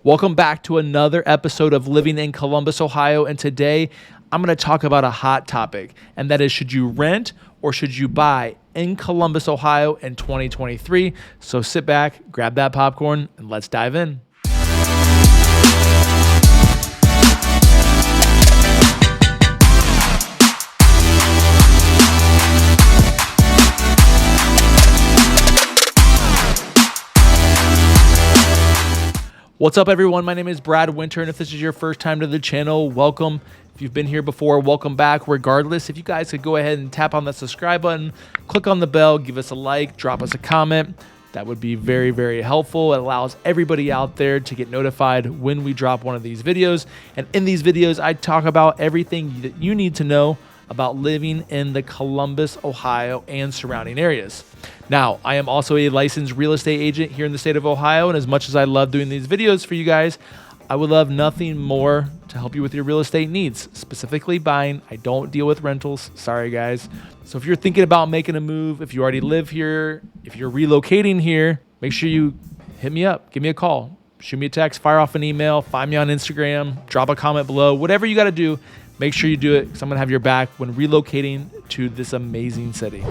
Welcome back to another episode of Living in Columbus, Ohio. And today I'm going to talk about a hot topic, and that is, should you rent or should you buy in Columbus, Ohio in 2023? So sit back, grab that popcorn, and let's dive in. What's up, everyone? My name is Brad.Winter, and if this is your first time to the channel, welcome. If you've been here before, welcome back. Regardless, if you guys could go ahead and tap on that subscribe button, click on the bell, give us a like, drop us a comment. That would be very, very helpful. It allows everybody out there to get notified when we drop one of these videos. And in these videos, I talk about everything that you need to know about living in the Columbus, Ohio, and surrounding areas. Now, I am also a licensed real estate agent here in the state of Ohio, and as much as I love doing these videos for you guys, I would love nothing more to help you with your real estate needs, specifically buying. I don't deal with rentals. Sorry, guys. So if you're thinking about making a move, if you already live here, if you're relocating here, make sure you hit me up, give me a call, shoot me a text, fire off an email, find me on Instagram, drop a comment below, whatever you got to do. Make sure you do it, because I'm going to have your back when relocating to this amazing city.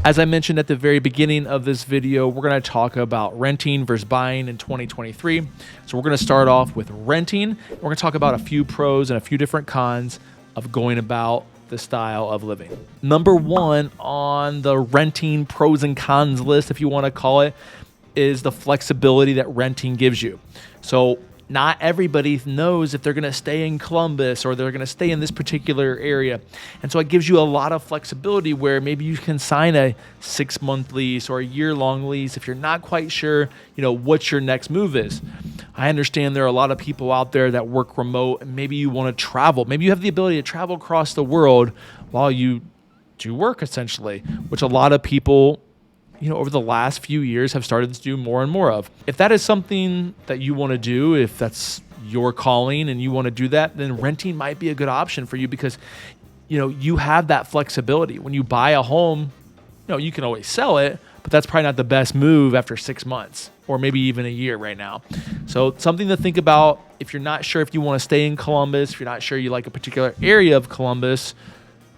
As I mentioned at the very beginning of this video, we're going to talk about renting versus buying in 2023. So we're going to start off with renting. We're going to talk about a few pros and a few different cons of going about the style of living. Number one on the renting pros and cons list, if you want to call it, is the flexibility that renting gives you. So not everybody knows if they're going to stay in Columbus or they're going to stay in this particular area. And so it gives you a lot of flexibility where maybe you can sign a 6-month lease or a year-long lease if you're not quite sure, what your next move is. I understand there are a lot of people out there that work remote, and maybe you want to travel. Maybe you have the ability to travel across the world while you do work, essentially, which a lot of people over the last few years have started to do more and more of. If that is something that you want to do, if that's your calling and you want to do that, then renting might be a good option for you because, you have that flexibility. When you buy a home, you can always sell it, but that's probably not the best move after 6 months or maybe even a year right now. So something to think about if you're not sure if you want to stay in Columbus, if you're not sure you like a particular area of Columbus,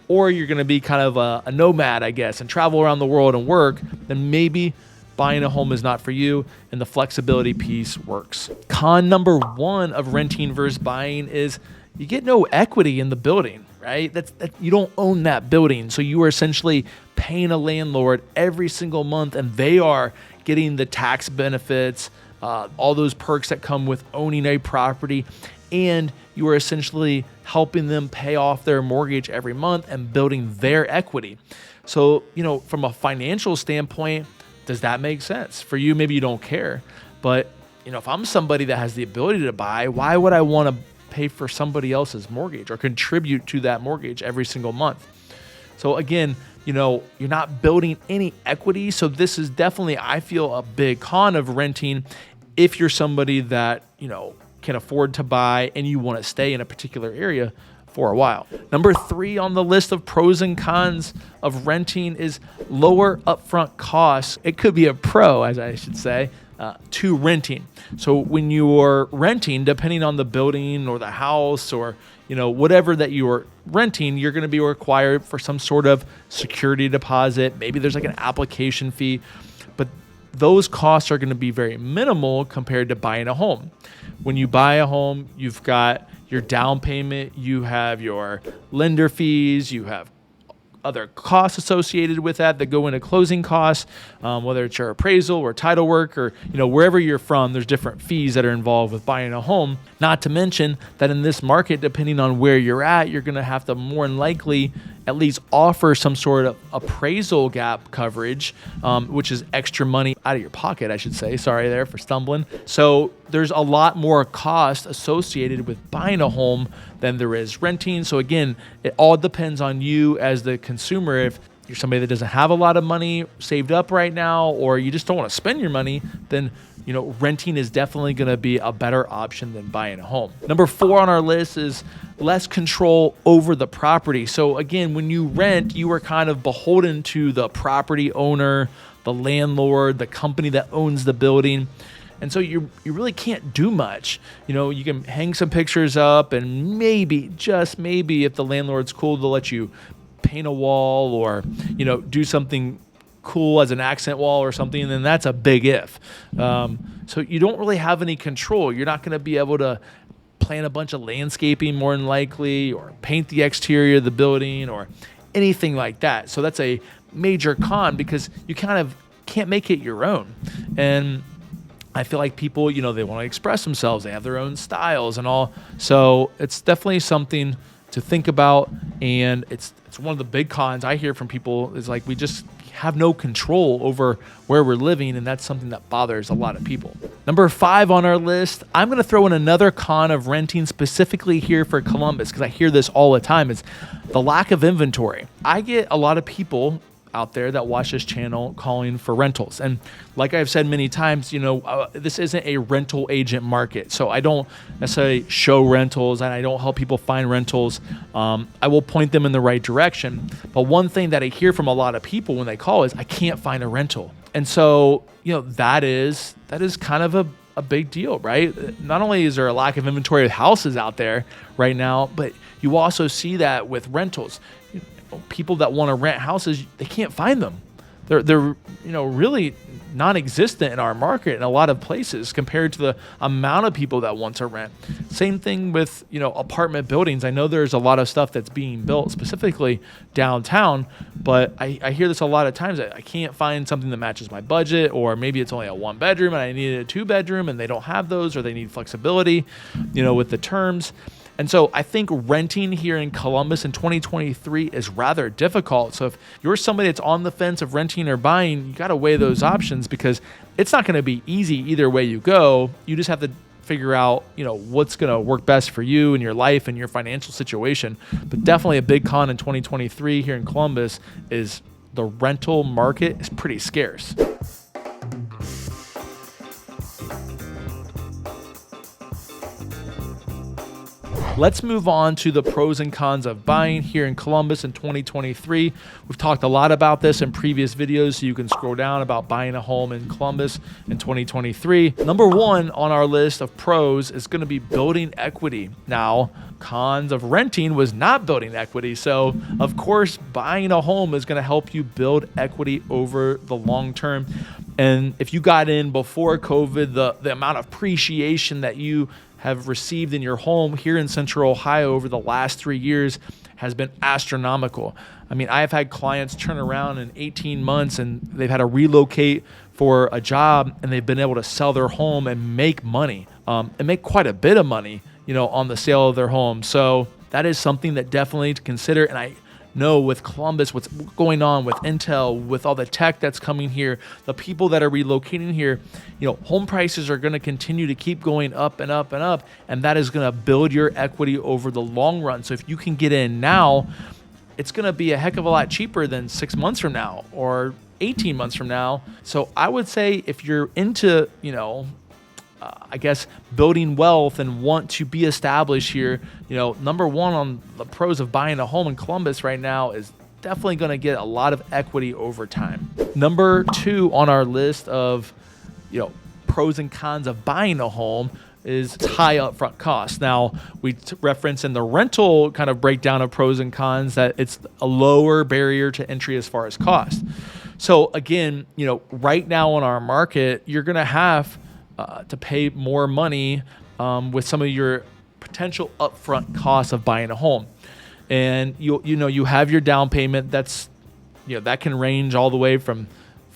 or you're going to be kind of a nomad, I guess, and travel around the world and work, then maybe buying a home is not for you, and the flexibility piece works. Con number one of renting versus buying is you get no equity in the building, right? You don't own that building, so you are essentially paying a landlord every single month, and they are getting the tax benefits, all those perks that come with owning a property, and you are essentially helping them pay off their mortgage every month and building their equity. So, from a financial standpoint, does that make sense? For you, maybe you don't care. But, if I'm somebody that has the ability to buy, why would I want to pay for somebody else's mortgage or contribute to that mortgage every single month? So again, you're not building any equity. So this is definitely, I feel, a big con of renting if you're somebody that, can afford to buy and you want to stay in a particular area for a while. Number 3 on the list of pros and cons of renting is lower upfront costs. It could be a pro, as I should say, to renting. So when you're renting, depending on the building or the house or whatever that you're renting, you're going to be required for some sort of security deposit. Maybe there's like an application fee, but those costs are going to be very minimal compared to buying a home. When you buy a home, you've got your down payment, you have your lender fees, you have other costs associated with that go into closing costs, whether it's your appraisal or title work or wherever you're from, there's different fees that are involved with buying a home. Not to mention that in this market, depending on where you're at, you're going to have to more than likely at least offer some sort of appraisal gap coverage, which is extra money out of your pocket, I should say. Sorry there for stumbling. So there's a lot more cost associated with buying a home than there is renting. So again, it all depends on you as the consumer. you're somebody that doesn't have a lot of money saved up right now, or you just don't want to spend your money, then renting is definitely going to be a better option than buying a home. Number 4 on our list is less control over the property. So again, when you rent, you are kind of beholden to the property owner, the landlord, the company that owns the building. And so you really can't do much. You can hang some pictures up, and maybe, just maybe, if the landlord's cool, to let you paint a wall or, do something cool as an accent wall or something, then that's a big if. So you don't really have any control. You're not going to be able to plan a bunch of landscaping more than likely, or paint the exterior of the building or anything like that. So that's a major con, because you kind of can't make it your own. And I feel like people, they want to express themselves. They have their own styles and all. So it's definitely something to think about. And it's one of the big cons I hear from people, is like, we just have no control over where we're living, and that's something that bothers a lot of people. Number 5 on our list, I'm going to throw in another con of renting specifically here for Columbus, because I hear this all the time, is the lack of inventory. I get a lot of people out there that watch this channel calling for rentals. And like I've said many times, this isn't a rental agent market. So I don't necessarily show rentals, and I don't help people find rentals. I will point them in the right direction. But one thing that I hear from a lot of people when they call is, I can't find a rental. And so, that is kind of a big deal, right? Not only is there a lack of inventory of houses out there right now, but you also see that with rentals. People that want to rent houses, they can't find them. They're really non-existent in our market in a lot of places compared to the amount of people that want to rent. Same thing with apartment buildings. I know there's a lot of stuff that's being built specifically downtown, but I hear this a lot of times, that I can't find something that matches my budget, or maybe it's only a 1-bedroom and I need a 2-bedroom, and they don't have those, or they need flexibility with the terms. And so I think renting here in Columbus in 2023 is rather difficult. So if you're somebody that's on the fence of renting or buying, you got to weigh those options, because it's not going to be easy either way you go. You just have to figure out, what's going to work best for you and your life and your financial situation. But definitely a big con in 2023 here in Columbus is the rental market is pretty scarce. Let's move on to the pros and cons of buying here in Columbus in 2023. We've talked a lot about this in previous videos, so you can scroll down about buying a home in Columbus in 2023. Number 1 on our list of pros is going to be building equity. Now, cons of renting was not building equity. So, of course, buying a home is going to help you build equity over the long term. And if you got in before COVID, the amount of appreciation that you have received in your home here in Central Ohio over the last 3 years has been astronomical. I mean, I have had clients turn around in 18 months and they've had to relocate for a job, and they've been able to sell their home and make money, and make quite a bit of money, on the sale of their home. So that is something that definitely to consider. And I know with Columbus, what's going on with Engel, with all the tech that's coming here, the people that are relocating here, home prices are going to continue to keep going up and up and up, and that is going to build your equity over the long run. So if you can get in now, it's going to be a heck of a lot cheaper than 6 months from now or 18 months from now. So I would say if you're into, building wealth and want to be established here, number 1 on the pros of buying a home in Columbus right now is definitely going to get a lot of equity over time. Number 2 on our list of, pros and cons of buying a home is high upfront costs. Now, we reference in the rental kind of breakdown of pros and cons that it's a lower barrier to entry as far as cost. So again, right now in our market, you're going to have to pay more money with some of your potential upfront costs of buying a home. And you have your down payment that's that can range all the way from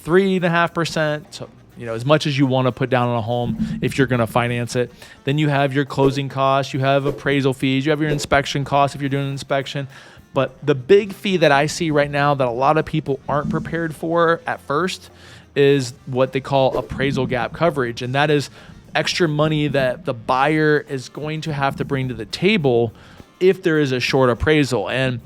3.5% to as much as you want to put down on a home if you're going to finance it. Then you have your closing costs, you have appraisal fees, you have your inspection costs if you're doing an inspection. But the big fee that I see right now that a lot of people aren't prepared for at first is what they call appraisal gap coverage. And that is extra money that the buyer is going to have to bring to the table if there is a short appraisal. And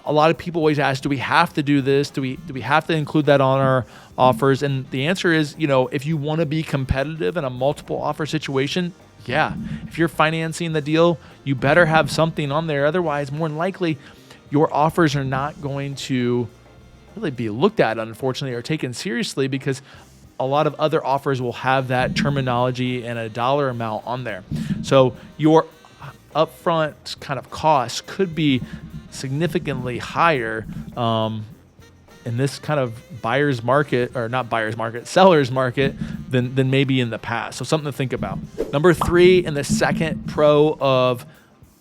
A lot of people always ask, do we have to do this? Do we have to include that on our offers? And the answer is, if you want to be competitive in a multiple offer situation, yeah. If you're financing the deal, you better have something on there. Otherwise, more than likely, your offers are not going to really be looked at, unfortunately, or taken seriously, because a lot of other offers will have that terminology and a dollar amount on there. So your upfront kind of cost could be significantly higher in this kind of seller's market than maybe in the past. So something to think about. Number 3, and the second pro of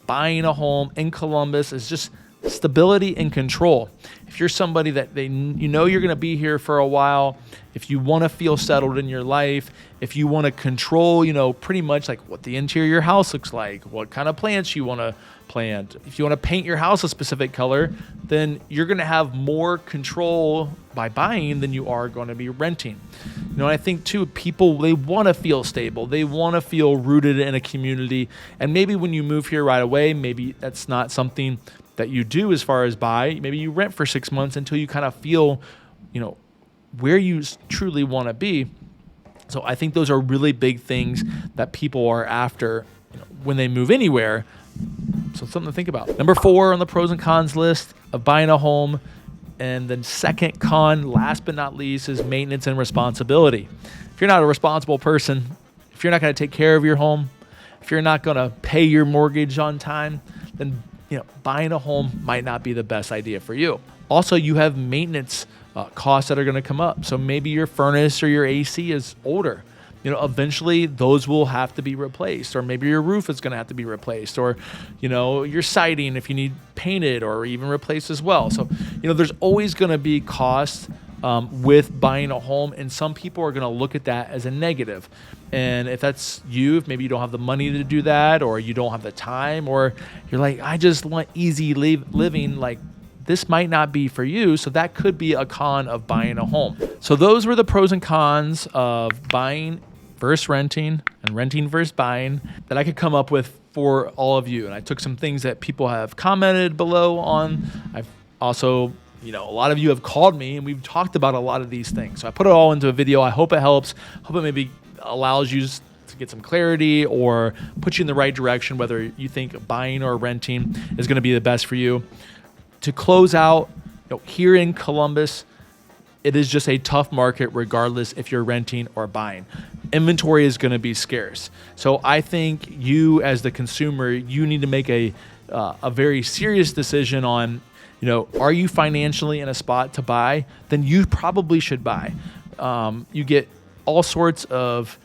buying a home in Columbus, is just stability and control. If you're somebody that you're going to be here for a while, if you want to feel settled in your life, if you want to control, pretty much like what the interior of your house looks like, what kind of plants you want to plant, if you want to paint your house a specific color, then you're going to have more control by buying than you are going to be renting. And I think too, people, they want to feel stable. They want to feel rooted in a community. And maybe when you move here right away, maybe that's not something that you do as far as buy. Maybe you rent for 6 months until you kind of feel, where you truly want to be. So I think those are really big things that people are after when they move anywhere. So something to think about. Number 4 on the pros and cons list of buying a home, and then second con, last but not least, is maintenance and responsibility. If you're not a responsible person, if you're not going to take care of your home, if you're not going to pay your mortgage on time, then buying a home might not be the best idea for you. Also, you have maintenance costs that are going to come up. So maybe your furnace or your AC is older. Eventually those will have to be replaced, or maybe your roof is going to have to be replaced, or, your siding if you need painted or even replaced as well. So, there's always going to be costs with buying a home, and some people are going to look at that as a negative. And if that's you, if maybe you don't have the money to do that, or you don't have the time, or you're like, I just want easy living, like this might not be for you. So that could be a con of buying a home. So those were the pros and cons of buying versus renting and renting versus buying that I could come up with for all of you. And I took some things that people have commented below on. I've also, a lot of you have called me and we've talked about a lot of these things. So I put it all into a video. I hope it helps. Hope it maybe allows you to get some clarity or put you in the right direction, whether you think buying or renting is going to be the best for you. To close out, here in Columbus, it is just a tough market regardless if you're renting or buying. Inventory is going to be scarce. So I think you as the consumer, you need to make a very serious decision on, are you financially in a spot to buy? Then you probably should buy. You get all sorts of,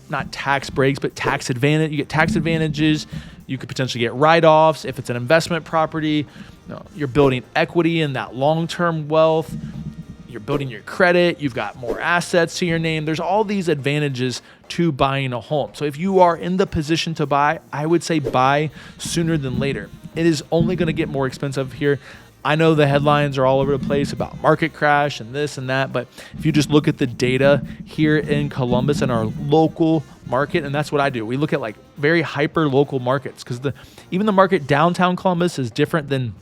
not tax breaks, but tax advantage. You get tax advantages. You could potentially get write-offs if it's an investment property. You're building equity in that long-term wealth. You're building your credit. You've got more assets to your name. There's all these advantages to buying a home. So if you are in the position to buy, I would say buy sooner than later. It is only going to get more expensive here. I know the headlines are all over the place about market crash and this and that, but if you just look at the data here in Columbus and our local market, and that's what I do. We look at like very hyper local markets, because even the market downtown Columbus is different than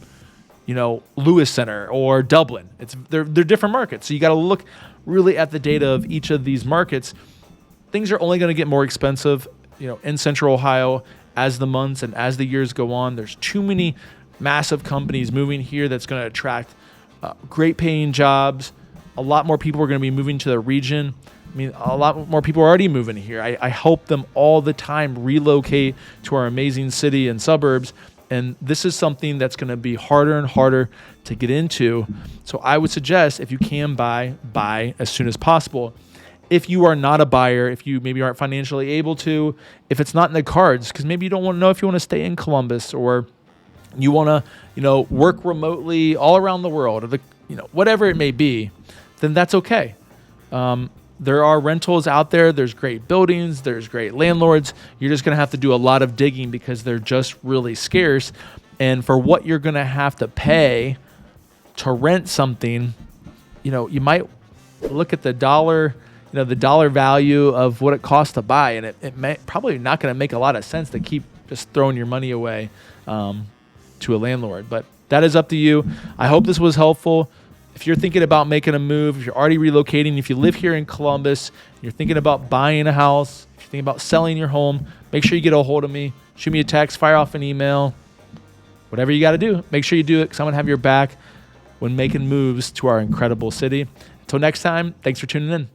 Lewis Center or Dublin. They're different markets. So you got to look really at the data of each of these markets. Things are only going to get more expensive, in Central Ohio as the months and as the years go on. There's too many massive companies moving here that's going to attract great paying jobs. A lot more people are going to be moving to the region. I mean, a lot more people are already moving here. I help them all the time relocate to our amazing city and suburbs. And this is something that's going to be harder and harder to get into. So I would suggest, if you can buy as soon as possible. If you are not a buyer, if you maybe aren't financially able to, if it's not in the cards, because maybe you don't want to know if you want to stay in Columbus, or you want to, work remotely all around the world, or whatever it may be, then that's okay. There are rentals out there. There's great buildings. There's great landlords. You're just going to have to do a lot of digging because they're just really scarce. And for what you're going to have to pay to rent something, you might look at the dollar, the dollar value of what it costs to buy. And it may probably not going to make a lot of sense to keep just throwing your money away to a landlord. But That is up to you. I hope this was helpful. If you're thinking about making a move, if you're already relocating, if you live here in Columbus, you're thinking about buying a house, if you're thinking about selling your home, make sure you get a hold of me. Shoot me a text, fire off an email, whatever you got to do. Make sure you do it because I'm going to have your back when making moves to our incredible city. Until next time, thanks for tuning in.